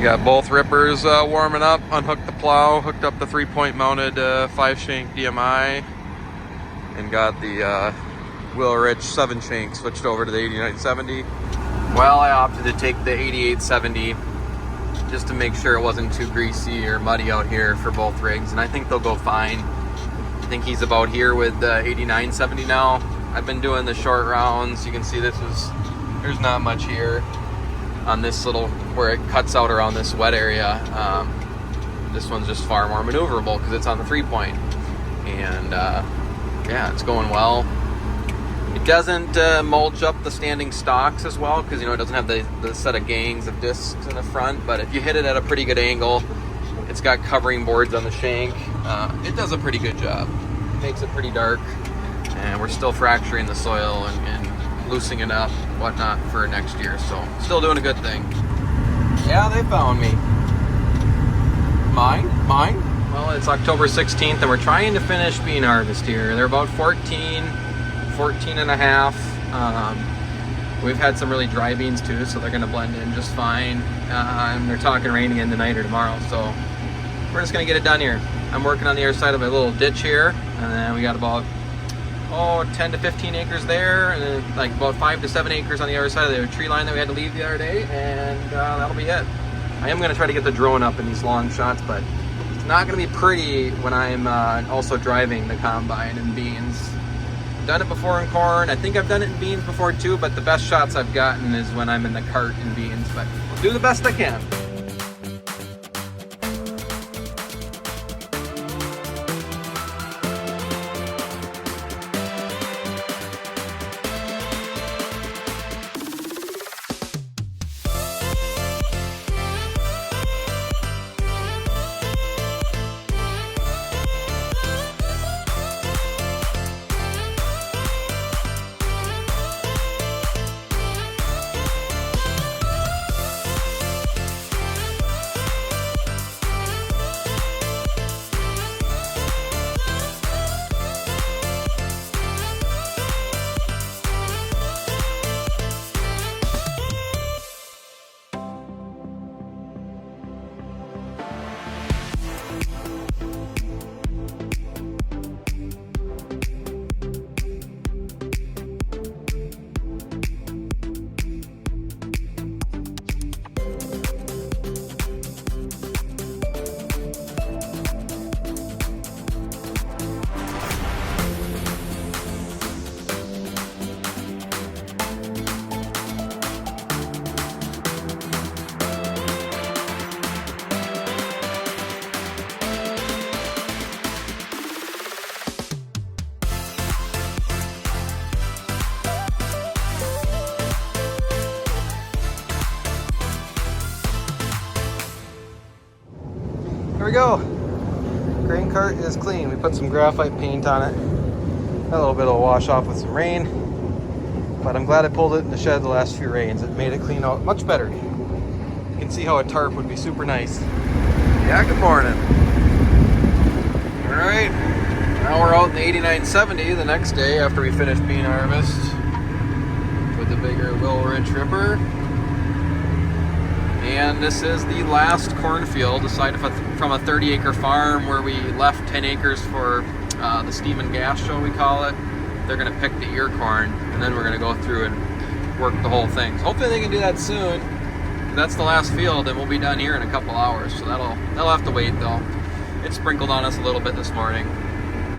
Got both rippers warming up, unhooked the plow, hooked up the 3-point mounted 5-shank DMI, and got the Will Rich 7-shank switched over to the 8970. Well, I opted to take the 8870 just to make sure it wasn't too greasy or muddy out here for both rigs, and I think they'll go fine. I think he's about here with the 8970 now. I've been doing the short rounds. You can see there's not much here on this little, where it cuts out around this wet area. This one's just far more maneuverable because it's on the 3-point. And yeah, it's going well. It doesn't mulch up the standing stocks as well because, you know, it doesn't have the set of gangs of discs in the front, but if you hit it at a pretty good angle, it's got covering boards on the shank. It does a pretty good job. It makes it pretty dark, and we're still fracturing the soil and loosening it up, whatnot, for next year, so still doing a good thing. Yeah, they found me. Mine? Well, it's October 16th, and we're trying to finish bean harvest here. They're about 14 and a half. We've had some really dry beans too, so they're going to blend in just fine. And they're talking rain again tonight or tomorrow, so we're just going to get it done here. I'm working on the other side of a little ditch here, and then we got about 10 to 15 acres there, and then like about 5 to 7 acres on the other side of the tree line that we had to leave the other day, and that'll be it. I am going to try to get the drone up in these long shots, but it's not going to be pretty when I'm also driving the combine in beans. I've done it before in corn. I think I've done it in beans before too, but the best shots I've gotten is when I'm in the cart in beans, but I'll do the best I can. Here we go. Grain cart is clean. We put some graphite paint on it. Got a little bit of a wash off with some rain, but I'm glad I pulled it in the shed the last few rains. It made it clean out much better. You can see how a tarp would be super nice. Yeah, good morning. All right, now we're out in the 8970 the next day after we finish bean harvest with the bigger Will Rich ripper. And this is the last cornfield aside from a 30-acre farm where we left 10 acres for the steam and gas show, we call it. They're going to pick the ear corn, and then we're going to go through and work the whole thing. So hopefully they can do that soon. That's the last field, and we'll be done here in a couple hours. So that'll have to wait though. It sprinkled on us a little bit this morning.